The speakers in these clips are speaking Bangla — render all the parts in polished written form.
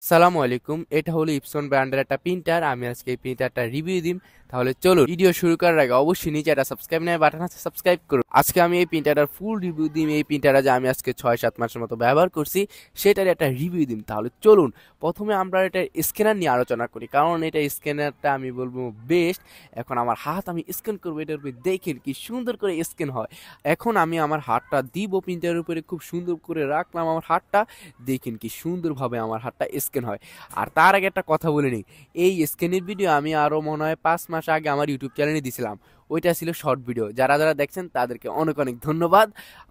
সালামু আলাইকুম। এটা হলো ইপসন ব্র্যান্ডের একটা প্রিন্টার। আমি আজকে এই প্রিন্টারটা রিভিউ দিম। তাহলে চলো ভিডিও শুরু করার আগে অবশ্যই নিচে একটা সাবস্ক্রাইব নেই বাটন আছে, সাবস্ক্রাইব করুন। আজকে আমি এই প্রিন্টারটার ফুল রিভিউ দিম। এই প্রিন্টারটা যে আমি আজকে 6-7 মাসের মতো ব্যবহার করছি সেটার একটা রিভিউ দিম। তাহলে চলুন প্রথমে আমরা এটা স্ক্যানার নিয়ে আলোচনা করি, কারণ এটা স্ক্যানারটা আমি বলবো বেস্ট। এখন আমার হাত আমি স্ক্যান করবো, এটার উপরে দেখেন কি সুন্দর করে স্ক্যান হয়। এখন আমি আমার হাতটা দিব প্রিন্টারের উপরে, খুব সুন্দর করে রাখলাম আমার হাতটা, দেখেন কি সুন্দরভাবে আমার হাতটা স্ক্যান হয়। আর তার আগে একটা কথা বলে নিই, এই স্ক্যানের ভিডিও আমি আরও মনে হয় 5 মাস আগে আমার ইউটিউব চ্যানেলে দিছিলাম। ওইটা ছিল শর্ট ভিডিও। যারা যারা দেখছেন তাদেরকে অনেক অনেক ধন্যবাদ।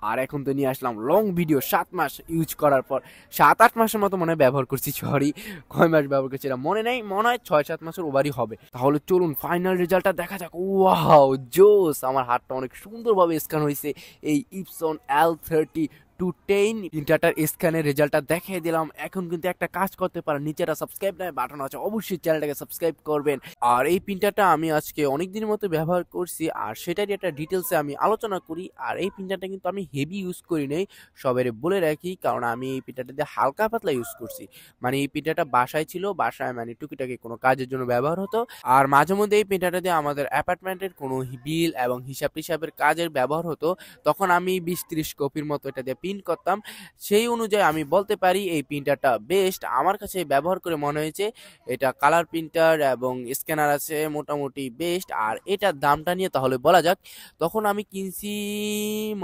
আর এখন তো নিয়ে আসলাম লং ভিডিও, 7 মাস ইউজ করার পর, 7-8 মাসের মতো মনে হয় ব্যবহার করছি। সরি, কয় মাস ব্যবহার করছি এটা মনে নেই, মনে হয় 6-7 মাসের ওভারই হবে। তাহলে চলুন ফাইনাল রেজাল্টটা দেখা যাক। ওয়াও জোস, আমার হাতটা অনেক সুন্দরভাবে স্ক্যান হয়েছে এই ইপসন l3210 প্রিন্টারটার স্ক্যানের রেজাল্টটা দেখিয়ে দিলাম। এখন কিন্তু একটা কাজ করতে পারেন, নিচে একটা সাবস্ক্রাইব নাই বাটন আছে, অবশ্যই চ্যানেলটাকে সাবস্ক্রাইব করবেন। আর এই প্রিন্টারটা আমি আজকে অনেক দিনের মতো ব্যবহার করছি, আর সেটারই একটা ডিটেলসে আমি আলোচনা করি। আর এই প্রিন্টারটা কিন্তু আমি হেভি ইউজ করি নাই, সবাইরে বলে রাখি, কারণ আমি এই প্রিন্টারটা দিয়ে হালকা পাতলা ইউজ করছি। মানে এই প্রিন্টারটা বাসায় ছিল, বাসায় মানে টুকিটাকি কোনো কাজের জন্য ব্যবহার হতো। আর মাঝে মধ্যে এই প্রিন্টারটা দিয়ে আমাদের অ্যাপার্টমেন্টের কোনো বিল এবং হিসাব টিসাবের কাজের ব্যবহার হতো, তখন আমি 20-30 কপির মতো এটা দিয়ে প্রিন্ট করতাম। সেই অনুযায়ী আমি বলতে পারি এই প্রিন্টারটা বেস্ট। আমার কাছে ব্যবহার করে মনে হয়েছে এটা কালার প্রিন্টার এবং স্ক্যানার আছে, মোটামুটি বেস্ট। আর এটার দামটা নিয়ে তাহলে বলা যাক। তখন আমি কিনছি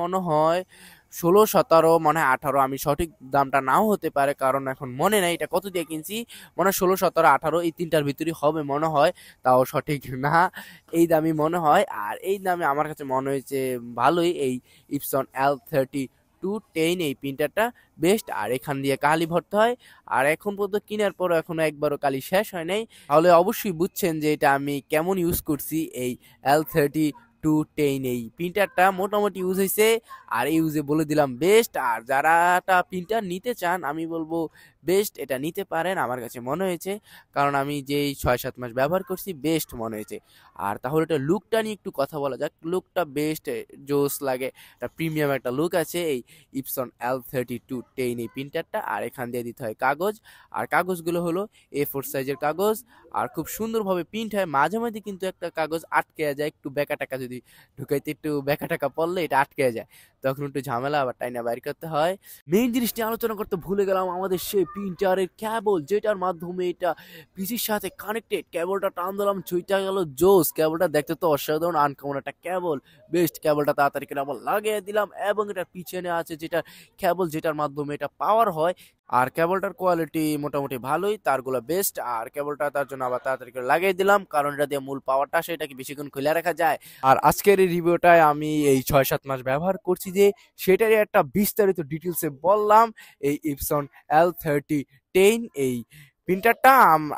মনে হয় 16-17, মনে হয় 18, আমি সঠিক দামটা নাও হতে পারে, কারণ এখন মনে নাই এটা কত দিয়ে কিনছি। মনে হয় 16-17-18 এই তিনটার ভিতরেই হবে মনে হয়, তাও সঠিক না। এই দামই মনে হয়। আর এই দামে আমার কাছে মনে হয়েছে ভালোই এই ইপসন l3210 এই প্রিন্টারটা বেস্ট। আর এখান দিয়ে কালি ভরতে হয়, আর এখন পর্যন্ত কেনার পরও এখনো একবারও কালি শেষ হয় নাই। তাহলে অবশ্যই বুঝছেন যে এটা আমি কেমন ইউজ করছি। এই l3210 এই প্রিন্টারটা মোটামুটি ইউজ হয়েছে, আর ইউজে বলে দিলাম বেস্ট। আর যারা প্রিন্টার নিতে চান আমি বলবো বেস্ট, এটা নিতে পারেন আমার কাছে মনে হয়েছে, কারণ আমি যেই 6-7 মাস ব্যবহার করছি বেস্ট মনে হয়েছে। আর তাহলে এটা লুকটা নিয়ে একটু কথা বলা যাক। লুকটা বেস্ট, জোস লাগে, একটা প্রিমিয়াম একটা লুক আছে এই ইপসন l3210 এই প্রিন্টারটা। আর এখান দিয়ে দিতে হয় কাগজ, আর কাগজগুলো হলো A4 সাইজের কাগজ, আর খুব সুন্দরভাবে প্রিন্ট হয়। মাঝে মাঝে কিন্তু একটা কাগজ আটকে যায়, একটু বেকা টাকা যদি ঢুকাইতে একটু বেকা টাকা পড়লে এটা আটকে যায়, তখন একটু ঝামেলা, আবার টাইনা বাইর করতে হয়। মেইন জিনিসটি আলোচনা করতে ভুলে গেলাম, আমাদের সেই প্রিন্টারের কেবল, যেটার মাধ্যমে এটা পিসির সাথে কানেক্টেড। কেবলটা টান দিলাম, ছুঁইটা গেল, জোস। কেবলটা দেখতে তো অসাধারণ, আনকমন একটা কেবল, বেস্ট। কেবলটা তাড়াতাড়ি করে আবার লাগিয়ে দিলাম, এবং এটার পিছনে আছে যেটা কেবল, যেটার মাধ্যমে এটা পাওয়ার হয়। আর কেবলটার কোয়ালিটি মোটামুটি ভালোই, তারগুলো বেস্ট। আর কেবলটা তার জন্য আবার তাড়াতাড়ি করে লাগিয়ে দিলাম, কারণ এটা দিয়ে মূল পাওয়ারটা সেটাকে বেশিক্ষণ খুলে রাখা যায়। আর আজকের এই রিভিউটায় আমি এই 6-7 মাস ব্যবহার করছি যে সেটারই একটা বিস্তারিত ডিটেলসে বললাম। এই ইপসন l3010 এই প্রিন্টারটা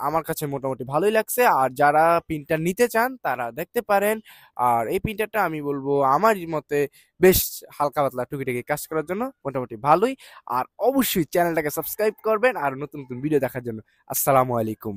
আমার কাছে মোটামুটি ভালোই লাগছে। আর যারা প্রিন্টার নিতে চান তারা দেখতে পারেন। আর এই প্রিন্টারটা আমি বলবো আমার মতে বেশ হালকা পাতলা টুকিটাকি কাজ করার জন্য মোটামুটি ভালোই। আর অবশ্যই চ্যানেলটাকে সাবস্ক্রাইব করবেন আর নতুন নতুন ভিডিও দেখার জন্য। আসসালামু আলাইকুম।